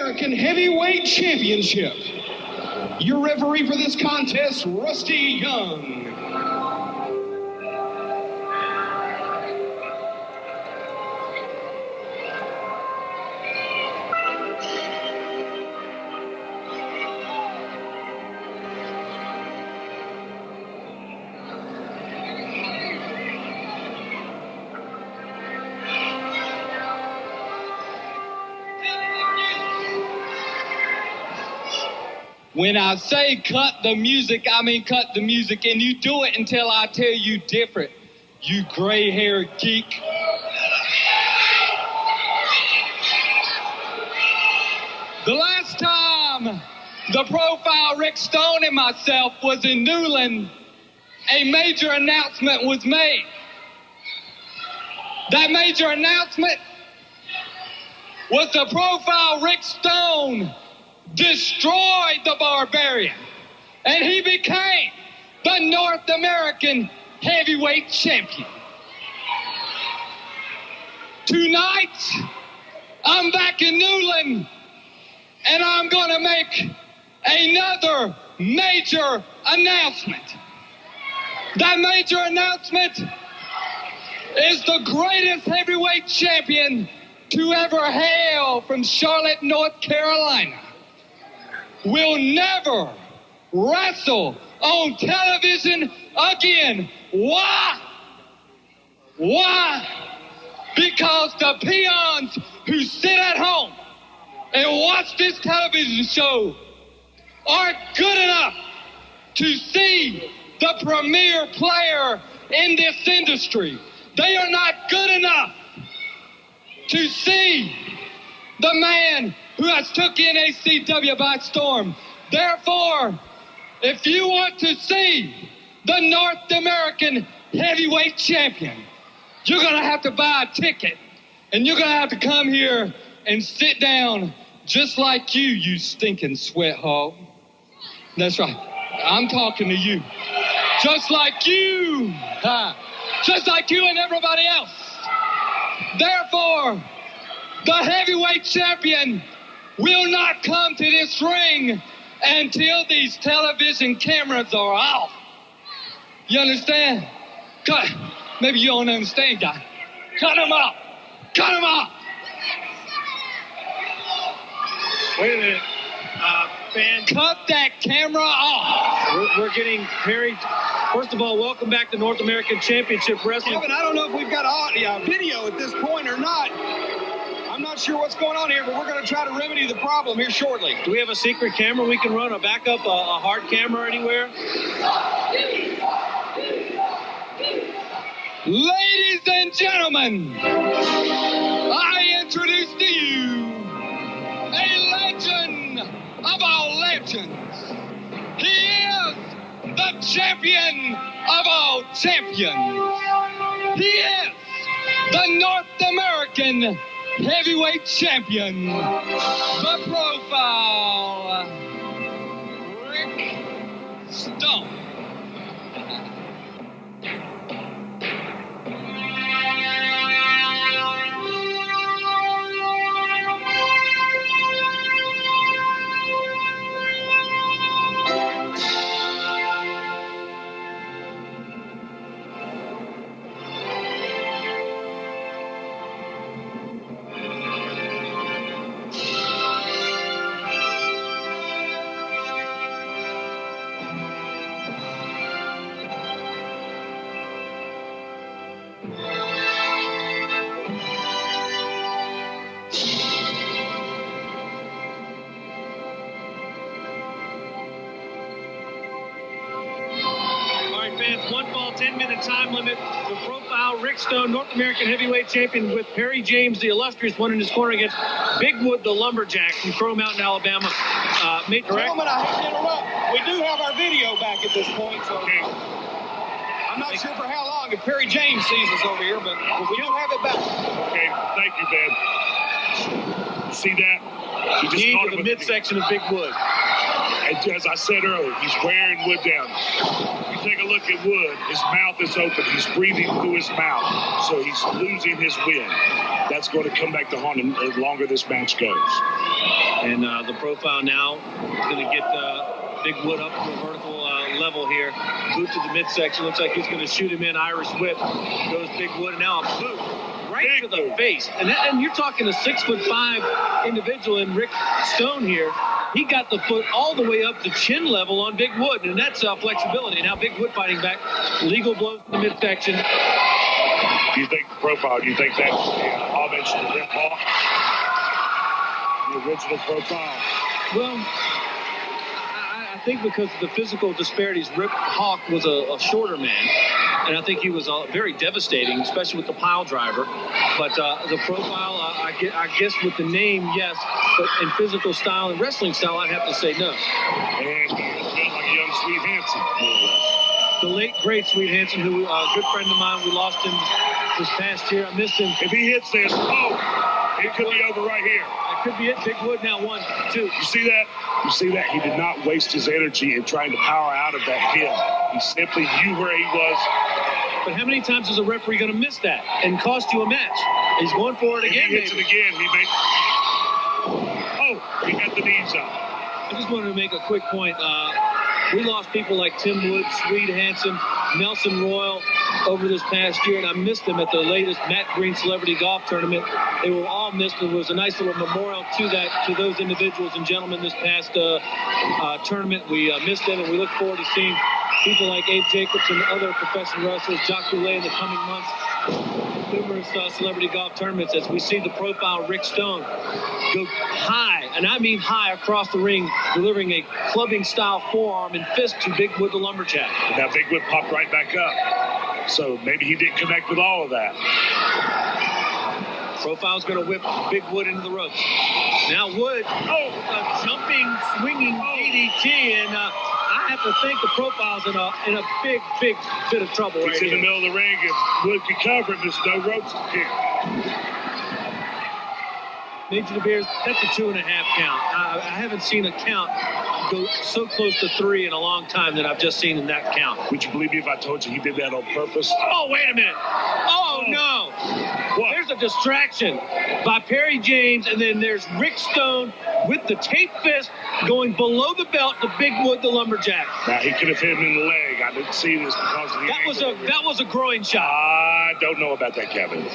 American Heavyweight Championship. Your referee for this contest, Rusty Young. When I say cut the music, I mean cut the music, and you do it until I tell you different, you gray-haired geek. The last time the Profile Ric Stone and myself was in Newland, a major announcement was made. That major announcement was the Profile Ric Stone destroyed the Barbarian, and he became the North American Heavyweight Champion. Tonight, I'm back in Newland, and I'm going to make another major announcement. That major announcement is the greatest heavyweight champion to ever hail from Charlotte, North Carolina will never wrestle on television again. Why? Why? Because the peons who sit at home and watch this television show aren't good enough to see the premier player in this industry. They are not good enough to see the man who has took NACW by storm. Therefore, if you want to see the North American Heavyweight Champion, you're going to have to buy a ticket, and you're going to have to come here and sit down just like you stinking sweat hog. That's right. I'm talking to you. Just like you. Just like you and everybody else. Therefore, the heavyweight champion will not come to this ring until these television cameras are off. You understand? Cut. Maybe you don't understand, guy. Cut them off. Cut them off. Wait a minute. Fans. Cut that camera off. We're getting Perry. First of all, welcome back to North American Championship Wrestling. Kevin, I don't know if we've got video at this point or not. I'm not sure what's going on here, but we're going to try to remedy the problem here shortly. Do we have a secret camera we can run, a backup, a hard camera anywhere? Ladies and gentlemen, I introduce to you a legend of all legends. He is the champion of all champions. He is the North American Heavyweight Champion, the Profile Ric Stone. Fans, 1 fall, 10-minute time limit. The Profile Ric Stone, North American Heavyweight Champion, with Perry James, the Illustrious one, in his corner against Big Wood the Lumberjack from Crow Mountain, Alabama. Gentlemen, I hate to interrupt. We do have our video back at this point, so I'm not sure for how long if Perry James sees us over here, but we do have it back. Okay, thank you, Ben. See that? He just King caught of him the midsection of Big Wood. As I said earlier, he's wearing Wood down. You take a look at Wood, his mouth is open. He's breathing through his mouth, so he's losing his wind. that's going to come back to haunt him the longer this match goes. And the profile now is going to get Big Wood up to a vertical level here. Boot to the midsection. Looks like he's going to shoot him in. Irish whip. Goes Big Wood, and now a boot right to the face. And you're talking a 6'5" individual in Ric Stone here. He got the foot all the way up to chin level on Big Wood, and that's flexibility. Now Big Wood fighting back. Legal blows to the midsection. Do you think the profile, do you think that's the homage to Rip Hawk? The original profile? Well, I think because of the physical disparities, Rip Hawk was a shorter man, and I think he was very devastating, especially with the pile driver. But the profile, I guess with the name, yes, but in physical style and wrestling style, I'd have to say no. And he felt like a young Sweet Hansen. The late, great Sweet Hansen, who a good friend of mine, we lost him this past year. I missed him. If he hits this, it could be over right here. That could be it. Big Wood now 1, 2. You see that? You see that? He did not waste his energy in trying to power out of that pin. He simply knew where he was. But how many times is a referee going to miss that and cost you a match? He's going for it again. If he hits it again, he may. He got the knees up. I just wanted to make a quick point. We lost people like Tim Wood, Sweet Hansen, Nelson Royal over this past year, and I missed them at the latest Matt Green Celebrity Golf Tournament. They were all missed. There was a nice little memorial to those individuals and gentlemen this past tournament. We missed them, and we look forward to seeing people like Abe Jacobs and other professional wrestlers, Jock Goulet in the coming months. Numerous celebrity golf tournaments as we see the profile Ric Stone go high, and I mean high, across the ring, delivering a clubbing-style forearm and fist to Big Wood the Lumberjack. Now Big Wood popped right back up, so maybe he didn't connect with all of that. Profile's going to whip Big Wood into the ropes. Now Wood, a jumping, swinging DDT, and I have to think the profile's in a big bit of trouble. He's in the middle of the ring. If Wood can cover him, there's no ropes to kick. Major DeBeers, that's a 2.5 count. I haven't seen a count go so close to 3 in a long time that I've just seen in that count. Would you believe me if I told you he did that on purpose? Oh, wait a minute. Oh, no. What? There's a distraction by Perry James, and then there's Ric Stone with the tape fist going below the belt to Big Wood the Lumberjack. Now, he could have hit him in the leg. I didn't see this because of the That was a groin shot. I don't know about that, Kevin.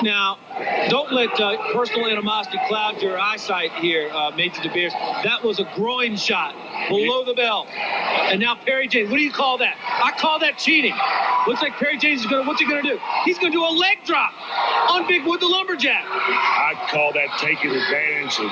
Now, don't let personal animosity cloud your eyesight here, Major DeBeers. That was a groin shot below the belt. And now Perry James, what do you call that? I call that cheating. Looks like Perry James is what's he going to do? He's going to do a leg drop on Big Wood the Lumberjack. I call that taking advantage of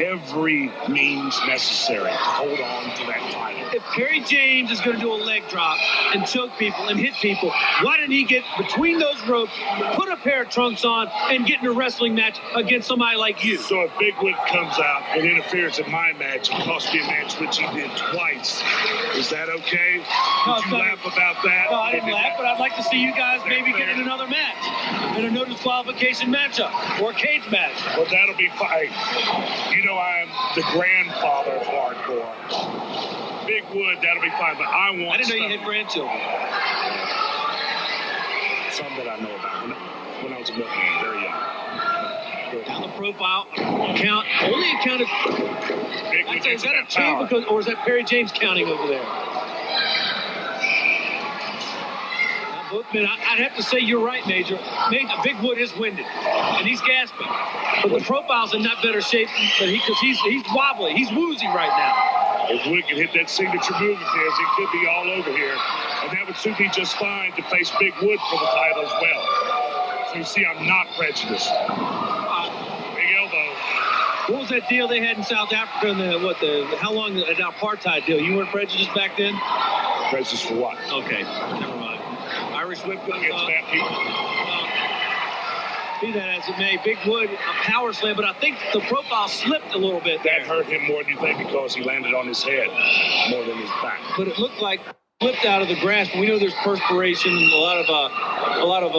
every means necessary to hold on to that title. If Perry James is going to do a leg drop and choke people and hit people, why didn't he get between those ropes, put a pair of trunks on, and get in a wrestling match against somebody like you? So if Big Wood comes out and interferes in my match and costs me a match, which he did twice, is that okay? Did you laugh about that? No, I didn't laugh, but I'd like to see you guys maybe get in another match, in a no disqualification matchup or a cage match. Well, that'll be fine. You know I'm the grandfather of hardcore. Big Wood, that'll be fine, but I want I didn't know you had grandchildren. Some that I know about when I was a milkman, very young. Now the profile count, only a count of... Big Wood, is that a 2 because, or is that Perry James counting over there? I'd have to say you're right, Major. Big Wood is winded, and he's gasping. But the profile's in not better shape because he's wobbly. He's woozy right now. If Wood can hit that signature move of his, he could be all over here. And that would suit me just fine to face Big Wood for the title as well. So you see, I'm not prejudiced. Big elbow. What was that deal they had in South Africa in how long, an apartheid deal? You weren't prejudiced back then? Prejudiced for what? Okay, never mind. Irish whip goes Against that people. Be that as it may, Big Wood, a power slam, but I think the profile slipped a little bit there. That hurt him more than you think because he landed on his head more than his back. But it looked like flipped out of the grasp. We know there's perspiration and a lot of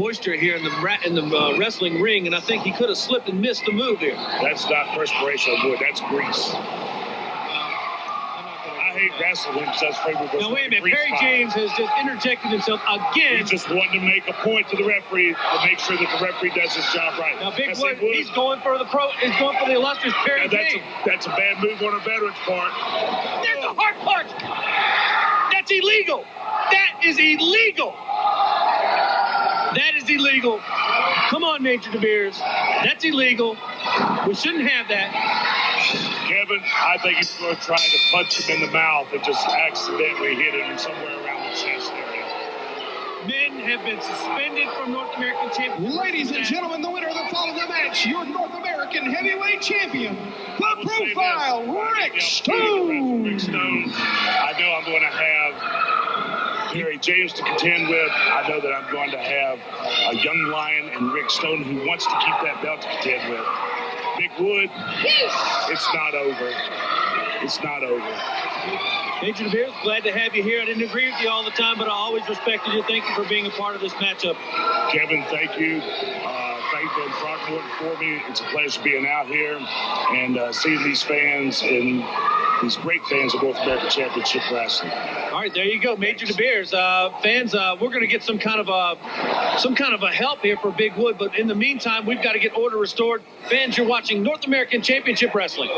moisture here in the wrestling ring, and I think he could have slipped and missed the move here. That's not perspiration on Wood. That's grease. I I hate wrestling because that's favorite. Now, wait a minute. Perry James has just interjected himself again. He just wanted to make a point to the referee to make sure that the referee does his job right. Now, Big Wood, he's going for the illustrious Perry James. That's a bad move on a veteran's part. There's the hard part. That's illegal. That is illegal. That is illegal. Come on, Major DeBeers. That's illegal. We shouldn't have that. Kevin, I think he's going to try to punch him in the mouth and just accidentally hit him somewhere around the chest area. Men have been suspended from North American Championship. Ladies and gentlemen, the winner of the following match, your North American Heavyweight Champion, the Profile Ric Stone. Ric Stone. I know I'm going to have Perry James to contend with. I know that I'm going to have a young lion and Ric Stone who wants to keep that belt to contend with. Big Wood, it's not over. It's not over. Major DeBeers, glad to have you here. I didn't agree with you all the time, but I always respected you. Thank you for being a part of this matchup. Kevin, thank you. Thank you for Throckmorton for me. It's a pleasure being out here and seeing these fans and these great fans of North American Championship Wrestling. All right, there you go, Major DeBeers. Fans, we're going to get some kind of a help here for Big Wood, but in the meantime, we've got to get order restored. Fans, you're watching North American Championship Wrestling.